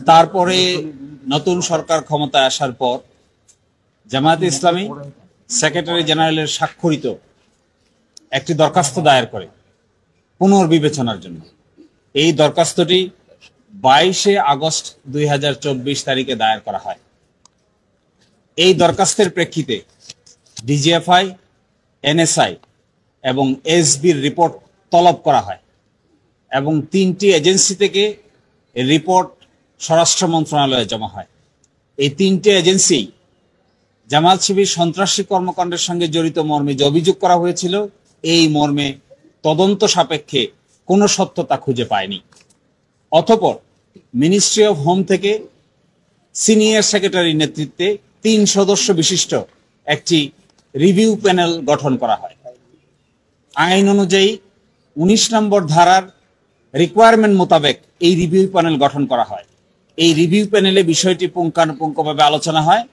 তারপরে নতুন সরকার ক্ষমতায় আসার পর জামায়াতে ইসলামী সেক্রেটারি জেনারেলের স্বাক্ষরিত একটি দরখাস্ত দায়ের করে পুনর্বিবেচনার জন্য। এই দরখাস্তটি 22 আগস্ট 2024 তারিখে দায়ের করা হয়। এই দরখাস্তের প্রেক্ষিতে ডিজিএফআই, এনএসআই এবং এসবির রিপোর্ট তলব করা হয় এবং 3টি এজেন্সি থেকে রিপোর্ট স্বরাষ্ট্র মন্ত্রণালয়ে জমা হয়। এই 3টে এজেন্সি জামায়াত শিবির সন্ত্রাসী কর্মকাণ্ডের সঙ্গে জড়িত মর্মে যে অভিযোগ করা হয়েছিল, এই মর্মে তদন্ত সাপেক্ষে কোনো সত্যতা খুঁজে পায়নি। অতঃপর মিনিস্ট্রি অফ হোম থেকে সিনিয়র সেক্রেটারির নেতৃত্বে 3 সদস্য বিশিষ্ট একটি রিভিউ প্যানেল গঠন করা হয়। আইন অনুযায়ী 19 নম্বর ধারার রিকোয়ারমেন্ট মোতাবেক এই রিভিউ প্যানেল গঠন করা হয়। এই রিভিউ প্যানেলে বিষয়টি পুঙ্খানুপুঙ্খভাবে আলোচনা হয়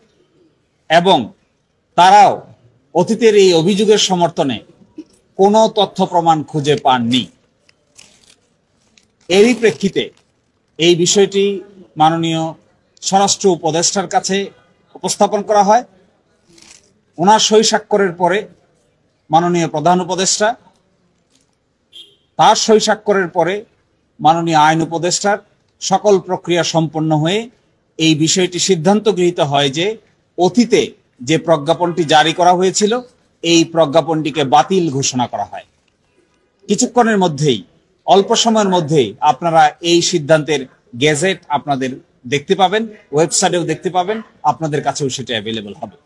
এবং তারাও অতীতের এই অভিযোগের সমর্থনে কোনো তথ্য প্রমাণ খুঁজে পাননি। এরই প্রেক্ষিতে এই বিষয়টি মাননীয় স্বরাষ্ট্র উপদেষ্টার কাছে উপস্থাপন করা হয়। ওনার সই স্বাক্ষরের পরে মাননীয় প্রধান উপদেষ্টা, তার সই স্বাক্ষরের পরে মাননীয় আইন উপদেষ্টার সকল প্রক্রিয়া সম্পন্ন হয়ে এই বিষয়টি সিদ্ধান্ত গৃহীত হয় যে অতীতে যে প্রজ্ঞাপনটি জারি করা হয়েছিল এই প্রজ্ঞাপনটিকে বাতিল ঘোষণা করা হয়। কিছুক্ষণের মধ্যেই, অল্প সময়ের মধ্যেই আপনারা এই সিদ্ধান্তের গেজেট আপনাদের দেখতে পাবেন, ওয়েবসাইটেও দেখতে পাবেন, আপনাদের কাছেও সেটা অ্যাভেলেবল হবে।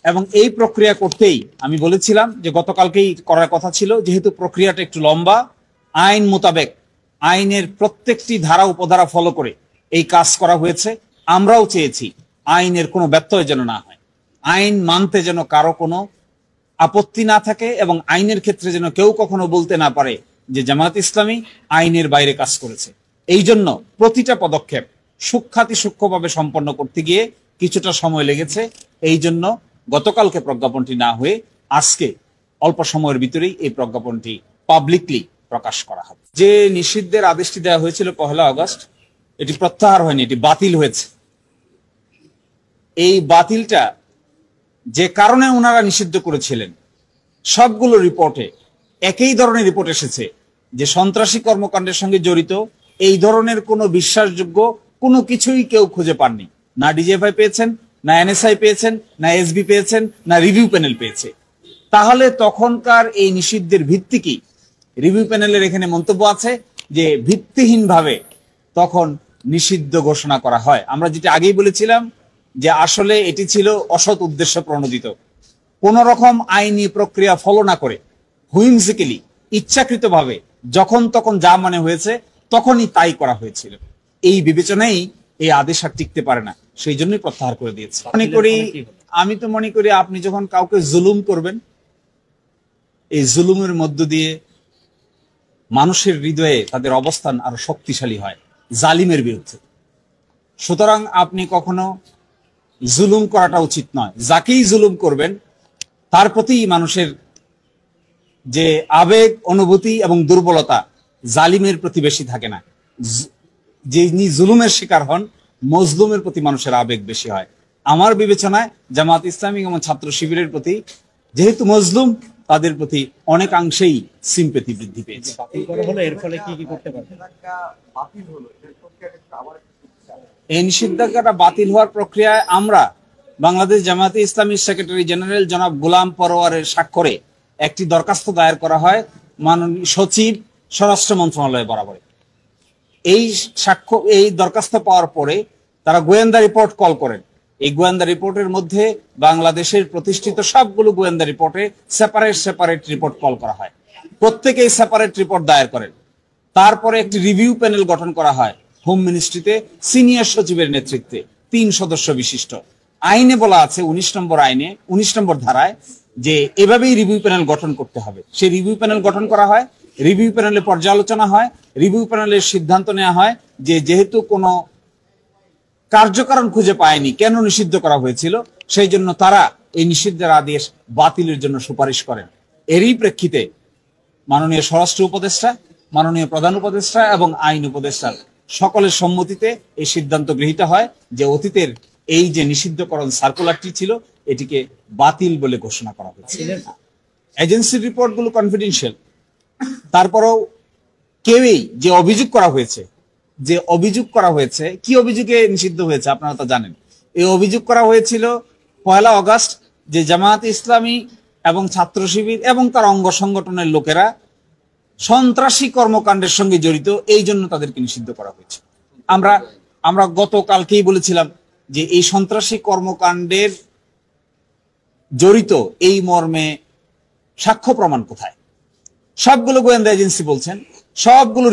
এবং এই প্রক্রিয়া করতেই আমি বলেছিলাম যে গতকালকেই করার কথা ছিল, যেহেতু প্রক্রিয়াটা একটু লম্বা, আইন মোতাবেক আইনের প্রত্যেকটি ধারা উপধারা ফলো করে এই কাজ করা হয়েছে। আমরাও চেয়েছি আইনের কোনো ব্যত্যয় যেন না হয়, আইন মানতে যেন কারো কোনো আপত্তি না থাকে এবং আইনের ক্ষেত্রে যেন কেউ কখনো বলতে না পারে যে জামায়াত ইসলামী আইনের বাইরে কাজ করেছে। এই জন্য প্রতিটা পদক্ষেপ সূক্ষ্মভাবে সম্পন্ন করতে গিয়ে কিছুটা সময় লেগেছে। এই জন্য গতকালকে প্রজ্ঞাপনটি না হয়ে আজকে অল্প সময়ের ভিতরেই এই প্রজ্ঞাপনটি পাবলিকলি প্রকাশ করা হবে। যে নিষিদ্ধের আদেশটি দেওয়া হয়েছিল 1 আগস্ট, এটি প্রত্যাহার হয়নি, এটি বাতিল হয়েছে। এই বাতিলটা যে কারণে ওনারা নিষিদ্ধ করেছিলেন, সবগুলো রিপোর্টে একই ধরনের রিপোর্ট এসেছে যে সন্ত্রাসী কর্মকাণ্ডের সঙ্গে জড়িত এই ধরনের কোনো বিশ্বাসযোগ্য কোনো কিছুই কেউ খুঁজে পাননি। না ডিজিএফআই পেয়েছেন, না এনএসআই পেয়েছেন, না এসবি পেয়েছেন, না রিভিউ প্যানেল পেয়েছে। তাহলে তখনকার এই নিষিদ্ধের ভিত্তি কি? রিভিউ প্যানেলের এখানে মন্তব্য আছে যে ভিত্তিহীনভাবে তখন নিষিদ্ধ ঘোষণা করা হয়। আমরা যেটা আগেই বলেছিলাম যে আসলে এটি ছিল অসৎ উদ্দেশ্য প্রণোদিত, কোন রকম আইনি প্রক্রিয়া ফলো না করে হুইমসিক্যালি ইচ্ছাকৃতভাবে যখন তখন যা মনে হয়েছে তখনই তাই করা হয়েছিল। এই বিবেচনায় এই আদেশ আর টিকতে পারে না, সেই জন্যই প্রত্যাহার করে দিয়েছে। আমি তো মনে করি আপনি যখন কাউকে জুলুম করবেন, এই জুলুমের মধ্য দিয়ে মানুষের হৃদয়ে তাদের অবস্থান আরো শক্তিশালী হয় জালিমের বিরুদ্ধে। সুতরাং আপনি কখনো জুলুম করাটা উচিত নয়। যাকেই জুলুম করবেন তার প্রতি মানুষের যে আবেগ, অনুভূতি এবং দুর্বলতা জালিমের প্রতি বেশি থাকে না। যিনি জুলুমের শিকার হন, মজলুমের প্রতি মানুষের আবেগ বেশি হয়। আমার বিবেচনায় জামাত ইসলামী এবং ছাত্র শিবিরের প্রতি যেহেতু মজলুম, তাদের প্রতি অনেকাংশেই সিম্পেথি বৃদ্ধি পেয়েছে। এই নিষেধাজ্ঞাটা বাতিল হওয়ার প্রক্রিয়ায় আমরা বাংলাদেশ জামায়াতে ইসলামী সেক্রেটারি জেনারেল জনাব গোলাম পরোয়ারের স্বাক্ষরে একটি দরখাস্ত দায়ের করা হয় মাননীয় সচিব, স্বরাষ্ট্র মন্ত্রণালয় বরাবর। এই দরখাস্ত পাওয়ার পরে তারা গোয়েন্দা রিপোর্ট কল করেন। এই গোয়েন্দা রিপোর্টের মধ্যে বাংলাদেশের প্রতিষ্ঠিত সবগুলো গোয়েন্দা রিপোর্টে সেপারেট রিপোর্ট কল করা হয়। প্রত্যেকেই সেপারেট রিপোর্ট দায়ের করেন। তারপরে একটি রিভিউ প্যানেল গঠন করা হয় হোম মিনিস্ট্রিতে সিনিয়র সচিবের নেতৃত্বে 3 সদস্য বিশিষ্ট। আইনে বলা আছে 19 নম্বর ধারায় যে এভাবেই রিভিউ প্যানেল গঠন করতে হবে। সেই রিভিউ প্যানেল গঠন করা হয়, রিভিউ প্যানেলে পর্যালোচনা হয়, রিভিউ প্যানেলের সিদ্ধান্ত নেওয়া হয় যে যেহেতু কোনো কার্যকারণ খুঁজে পায়নি কেন নিষিদ্ধ করা হয়েছিল, সেই জন্য তারা এই নিষিদ্ধের আদেশ বাতিলের জন্য সুপারিশ করেন। এরই প্রেক্ষিতে মাননীয় স্বরাষ্ট্র উপদেষ্টা, মাননীয় প্রধান উপদেষ্টা এবং আইন উপদেষ্টার সকলের সম্মতিতে এই সিদ্ধান্ত গৃহীত হয় যে অতীতের এই যে নিষিদ্ধকরণ সার্কুলারটি ছিল এটিকে বাতিল বলে ঘোষণা করা হয়েছে। এজেন্সির রিপোর্টগুলো কনফিডেন্সিয়াল, তারপরেও কেউই যে অভিযোগ করা হয়েছে কি অভিযোগে নিষিদ্ধ হয়েছে আপনারা তো জানেন। এই অভিযোগ করা হয়েছিল 1 আগস্ট যে জামায়াত ইসলামী এবং ছাত্র শিবির এবং তার অঙ্গ সংগঠনের লোকেরা সন্ত্রাসী কর্মকাণ্ডের সঙ্গে জড়িত, এই জন্য তাদেরকে নিষিদ্ধ করা হয়েছে। আমরা গতকালকেই বলেছিলাম যে এই সন্ত্রাসী কর্মকাণ্ডের জড়িত এই মর্মে সাক্ষ্য প্রমাণ কোথায়? সবগুলো গোয়েন্দা এজেন্সি বলছেন, সবগুলো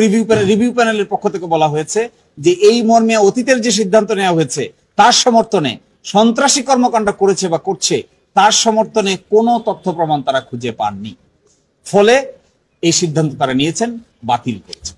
রিভিউ প্যানেলের পক্ষ থেকে বলা হয়েছে যে এই মর্মে অতীতের যে সিদ্ধান্ত নেওয়া হয়েছে তার সমর্থনে সন্ত্রাসী কর্মকাণ্ড করেছে বা করছে তার সমর্থনে কোনো তথ্য প্রমাণ তারা খুঁজে পাননি, ফলে এই সিদ্ধান্ত তারা নিয়েছেন, বাতিল করেছে।